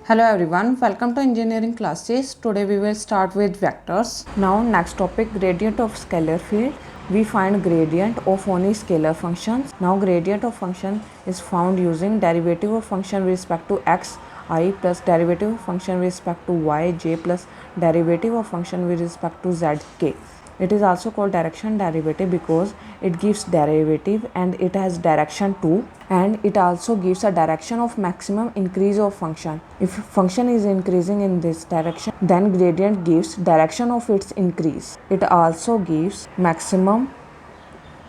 Hello everyone, welcome to engineering classes. Today we will start with vectors. Now next topic, gradient of scalar field. We find gradient of only scalar functions. Now gradient of function is found using derivative of function with respect to x I plus derivative of function with respect to y j plus derivative of function with respect to z k. It is also called direction derivative because it gives derivative and it has direction too, and it also gives a direction of maximum increase of function. If function is increasing in this direction, then gradient gives direction of its increase. It also gives maximum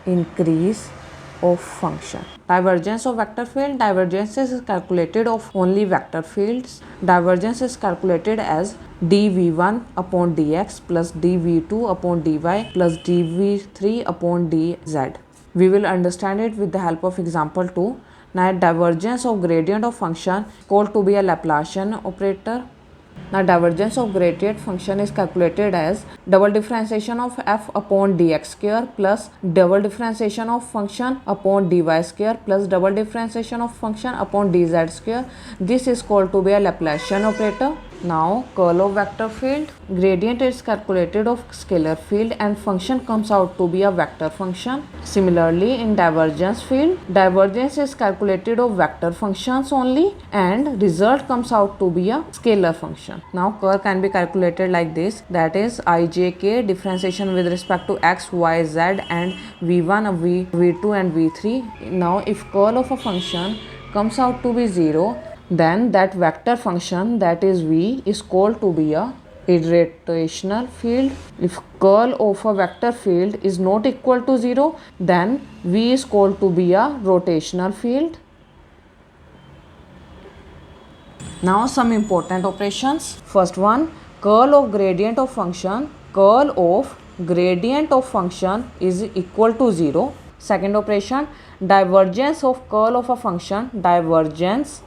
increase of function. Divergence of vector field. Divergence is calculated of only vector fields. Divergence is calculated as dv1 upon dx plus dv2 upon dy plus dv3 upon dz. We will understand it with the help of example 2. Now divergence of gradient of function called to be a Laplacian operator. Now divergence of gradient function is calculated as double differentiation of f upon dx square plus double differentiation of function upon dy square plus double differentiation of function upon dz square. This is called to be a Laplacian operator. Now curl of vector field. Gradient is calculated of scalar field and function comes out to be a vector function. Similarly in divergence field, divergence is calculated of vector functions only and result comes out to be a scalar function. Now curl can be calculated like this, that is ijk differentiation with respect to x, y, z and v1, v2 and v3. Now if curl of a function comes out to be 0, then that vector function, that is v, is called to be a irrotational field. If curl of a vector field is not equal to 0, then v is called to be a rotational field. Now some important operations. First one, curl of gradient of function. Curl of gradient of function is equal to 0. Second operation, divergence of curl of a function. Divergence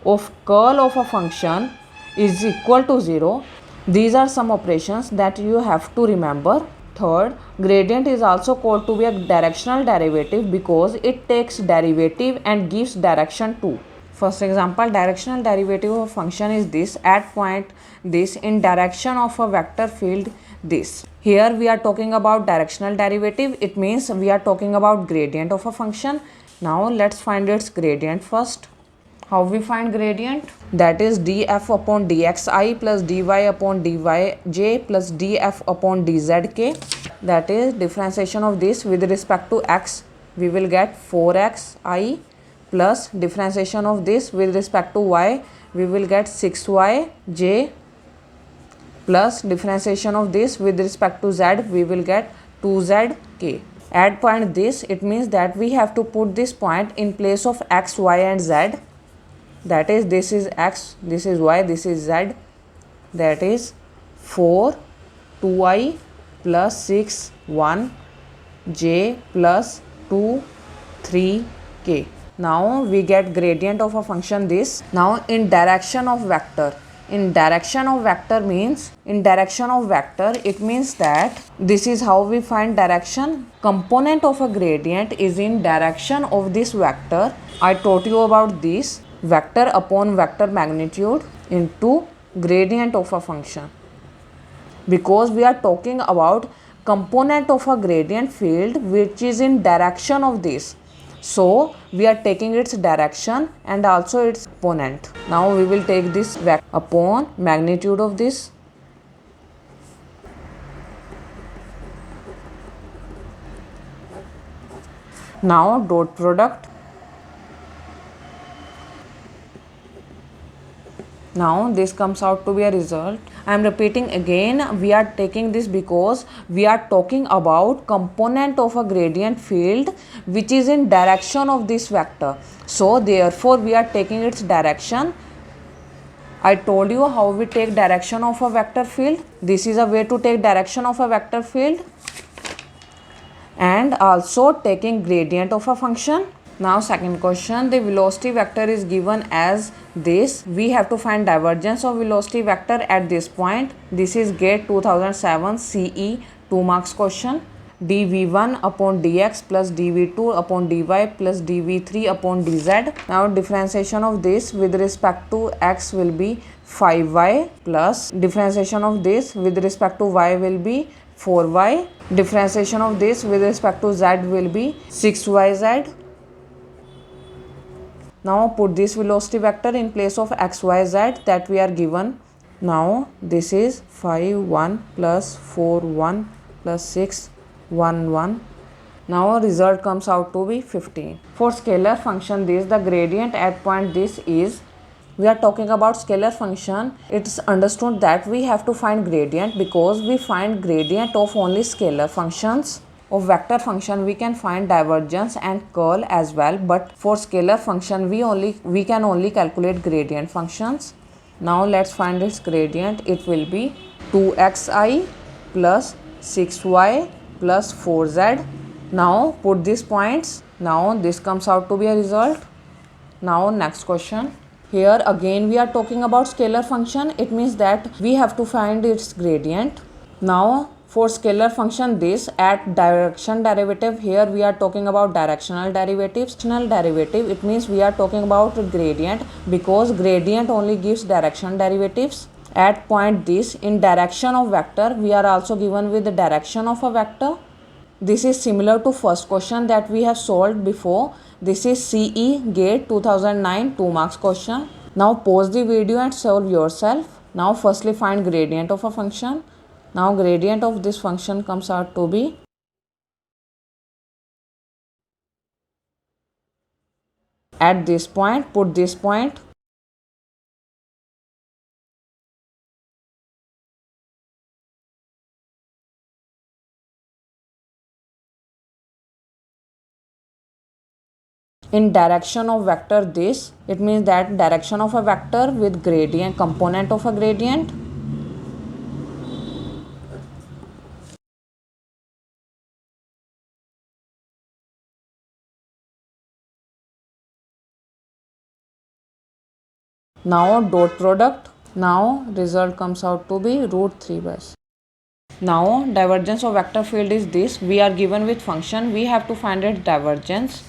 of curl of a function is equal to 0. These are some operations that you have to remember. Third, gradient is also called to be a directional derivative because it takes derivative and gives direction too. First example, directional derivative of function is this: at point this in direction of a vector field this. Here we are talking about directional derivative. It means we are talking about gradient of a function. Now let's find its gradient first. How we find gradient? That is df upon dxi plus dy upon dyj plus df upon dzk. That is differentiation of this with respect to x. We will get 4xi plus differentiation of this with respect to y. We will get 6yj plus differentiation of this with respect to z. We will get 2zk. Add point this, it means that we have to put this point in place of x, y and z. That is, this is x, this is y, this is z. That is 4 2i plus 6 1 j plus 2 3k. Now we get gradient of a function this. Now in direction of vector. In direction of vector means, in direction of vector it means that this is how we find direction. Component of a gradient is in direction of this vector. I taught you about this. Vector upon vector magnitude into gradient of a function, because we are talking about component of a gradient field which is in direction of this, so we are taking its direction and also its component. Now we will take this vector upon magnitude of this. Now dot product. Now this comes out to be a result. I am repeating again, we are taking this because we are talking about component of a gradient field which is in direction of this vector. So therefore we are taking its direction. I told you how we take direction of a vector field. This is a way to take direction of a vector field. And also taking gradient of a function. Now second question, the velocity vector is given as this. We have to find divergence of velocity vector at this point. This is GATE 2007 CE 2 marks question. dv1 upon dx plus dv2 upon dy plus dv3 upon dz. Now differentiation of this with respect to x will be 5y plus differentiation of this with respect to y will be 4y. Differentiation of this with respect to z will be 6yz. Now put this velocity vector in place of xyz that we are given. Now this is 5 1 plus 4 1 plus 6 1 1. Now our result comes out to be 15. For scalar function this, the gradient at point this is, we are talking about scalar function. It's understood that we have to find gradient because we find gradient of only scalar functions. Of vector function we can find divergence and curl as well, but for scalar function we can only calculate gradient functions. Now let's find its gradient. It will be 2xi plus 6y plus 4z. Now put these points. Now this comes out to be a result. Now next question. Here again we are talking about scalar function. It means that we have to find its gradient. Now for scalar function this, at direction derivative, here we are talking about directional derivatives. Directional derivative, it means we are talking about gradient because gradient only gives direction derivatives. At point this, in direction of vector, we are also given with the direction of a vector. This is similar to first question that we have solved before. This is CE GATE 2009 2 marks question. Now pause the video and solve yourself. Now firstly find gradient of a function. Now gradient of this function comes out to be at this point, put this point. In direction of vector this, it means that direction of a vector with gradient, component of a gradient. Now dot product. Now result comes out to be root 3 by 6. Now divergence of vector field is this. We are given with function. We have to find its divergence.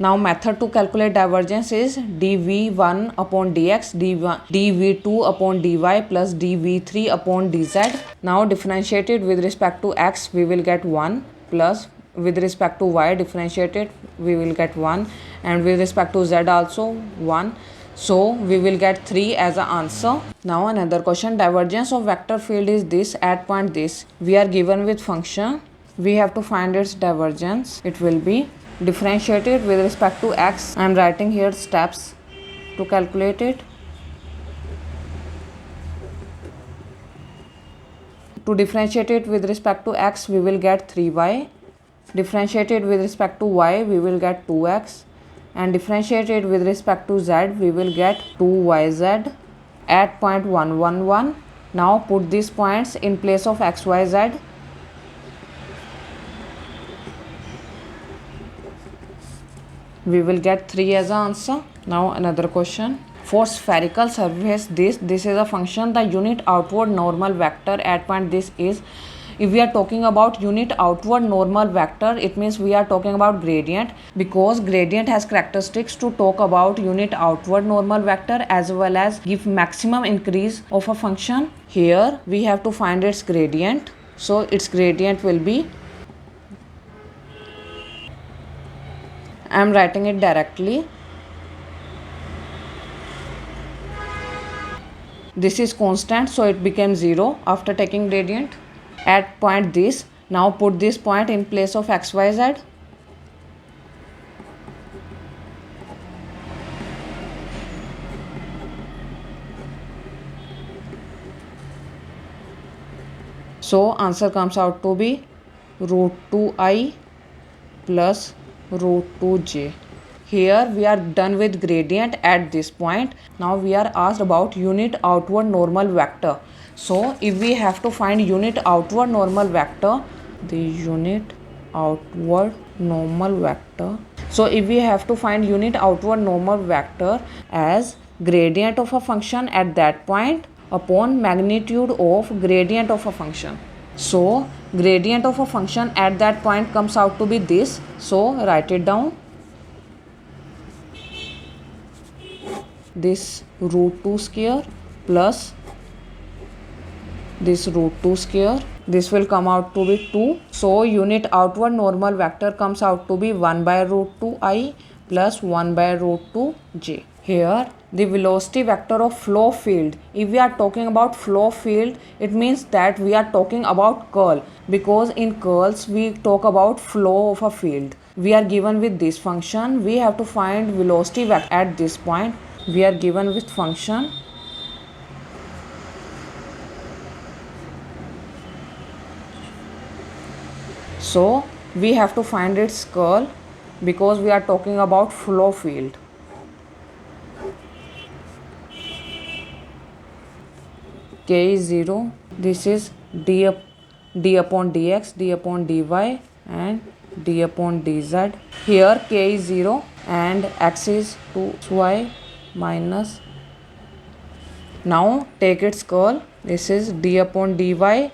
Now method to calculate divergence is dv1 upon dx, dv2 upon dy plus dv3 upon dz. Now differentiated with respect to x we will get 1 plus with respect to y differentiated we will get 1 and with respect to z also 1. So we will get 3 as an answer. Now another question, divergence of vector field is this at point this. We are given with function. We have to find its divergence. It will be differentiated with respect to x. I am writing here steps to calculate it. To differentiate it with respect to x we will get 3y. Differentiated with respect to y we will get 2x. And differentiated with respect to z we will get 2yz at point 1 1 1. Now put these points in place of x y z. We will get 3 as an answer. Now another question. For spherical surface this is a function. The unit outward normal vector at point this is, if we are talking about unit outward normal vector, it means we are talking about gradient because gradient has characteristics to talk about unit outward normal vector as well as give maximum increase of a function. Here we have to find its gradient. So its gradient will be, I am writing it directly. This is constant, so it became 0 after taking gradient at point this. Now put this point in place of x, y, z. So answer comes out to be root 2i plus root 2j. Here we are done with gradient at this point. Now we are asked about unit outward normal vector. So if we have to find unit outward normal vector, the unit outward normal vector. So if we have to find unit outward normal vector as gradient of a function at that point upon magnitude of gradient of a function. So gradient of a function at that point comes out to be this. So write it down. This root 2 square plus this root 2 square. This will come out to be 2. So unit outward normal vector comes out to be 1 by root 2 I plus 1 by root 2 j. Here the velocity vector of flow field. If we are talking about flow field, it means that we are talking about curl, because in curls we talk about flow of a field. We are given with this function. We have to find velocity vector at this point. We are given with function so we have to find its curl because we are talking about flow field. K is 0. This is d upon dx, d upon dy and d upon dz. Here k is 0 and x is 2y minus. Now take its curl. This is d upon dy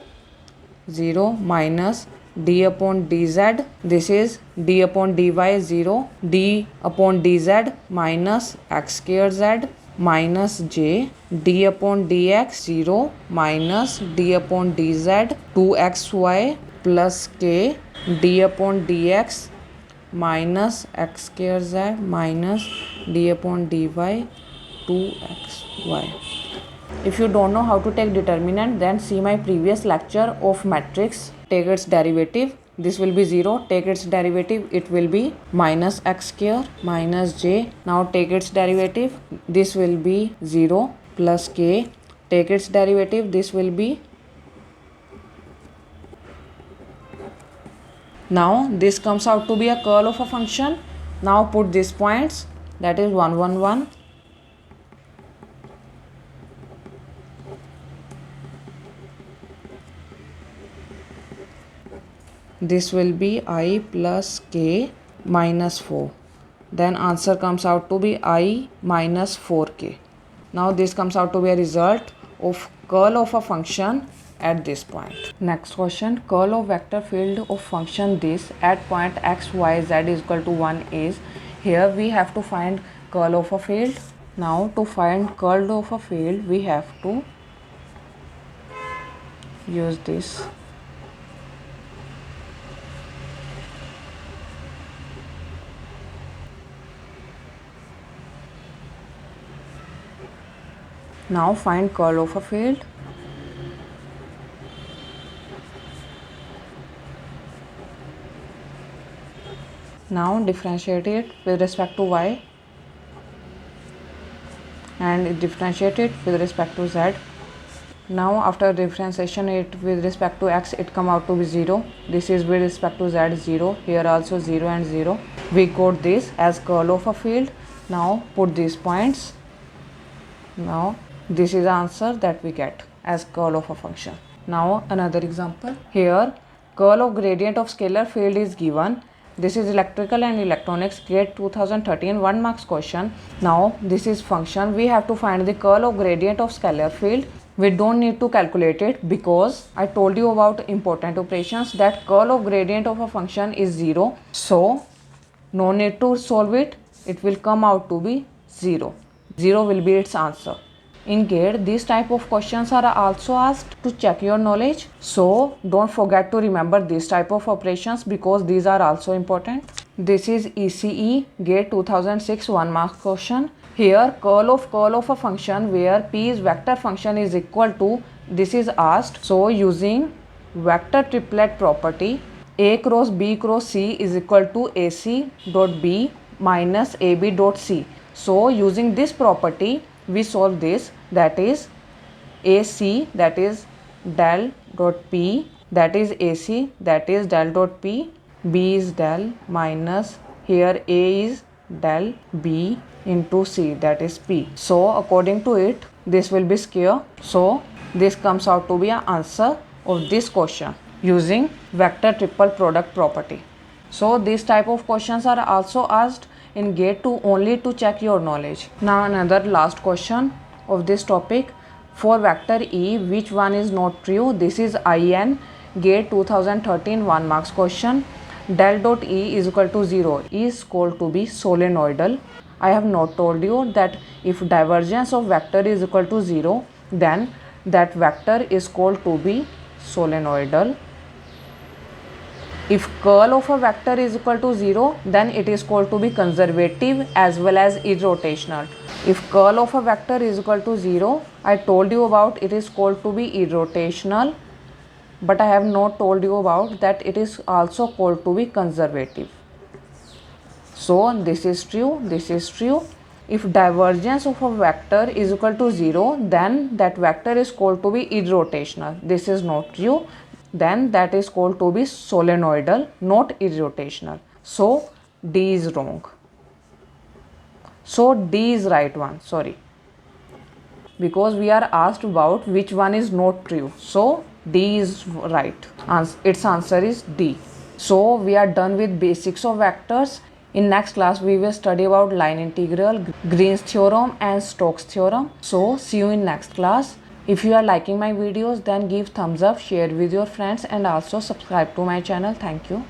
0 minus d upon dz. This is d upon dy 0, d upon dz minus x square z minus j, d upon dx 0 minus d upon dz 2xy plus k, d upon dx minus x square z minus d upon dy 2xy. If you don't know how to take determinant, then see my previous lecture of matrix. Take its derivative. This will be 0. Take its derivative. It will be minus x square minus j. Now take its derivative. This will be 0 plus k. Take its derivative. This will be. Now this comes out to be a curl of a function. Now put these points. That is 1, 1, 1. This will be I plus k minus 4. Then answer comes out to be I minus 4k. Now this comes out to be a result of curl of a function at this point. Next question, curl of vector field of function this at point x, y, z is equal to 1 is. Here we have to find curl of a field. Now to find curl of a field, we have to use this. Now find curl of a field. Now differentiate it with respect to y and differentiate it with respect to z. Now after differentiation it with respect to x, it come out to be 0. This is with respect to z 0. Here also 0 and 0. We got this as curl of a field. Now put these points. Now this is the answer that we get as curl of a function. Now another example. Here curl of gradient of scalar field is given. This is electrical and electronics grade 2013 1 marks question. Now this is function. We have to find the curl of gradient of scalar field. We don't need to calculate it because I told you about important operations that curl of gradient of a function is 0. So no need to solve it. It will come out to be 0. 0 will be its answer. In GATE, these type of questions are also asked to check your knowledge. So don't forget to remember this type of operations because these are also important. This is ECE GATE 2006 1 mark question. Here curl of a function where p is vector function is equal to, this is asked. So using vector triplet property, A cross B cross C is equal to AC dot B minus AB dot C. So using this property we solve this, that is AC that is del dot P, that is AC that is del dot P, B is del minus here A is del B into C that is P. So according to it this will be square. So this comes out to be an answer of this question using vector triple product property. So these type of questions are also asked in GATE 2 only to check your knowledge. Now another last question of this topic. For vector E, which one is not true? This is IN GATE 2013 1 marks question. Del dot E is equal to 0 is called to be solenoidal. I have not told you that if divergence of vector is equal to 0, then that vector is called to be solenoidal. If curl of a vector is equal to 0, then it is called to be conservative as well as irrotational. If curl of a vector is equal to 0, I told you about it is called to be irrotational, but I have not told you about that it is also called to be conservative. So this is true, this is true. If divergence of a vector is equal to 0, then that vector is called to be irrotational. This is not true, then that is called to be solenoidal, not irrotational. So D is wrong. So D is right one, sorry, because we are asked about which one is not true. So D is right. Its answer is D. So we are done with basics of vectors. In next class we will study about line integral, Green's theorem and Stokes theorem. So see you in next class. If you are liking my videos, then give thumbs up, share with your friends and also subscribe to my channel. Thank you.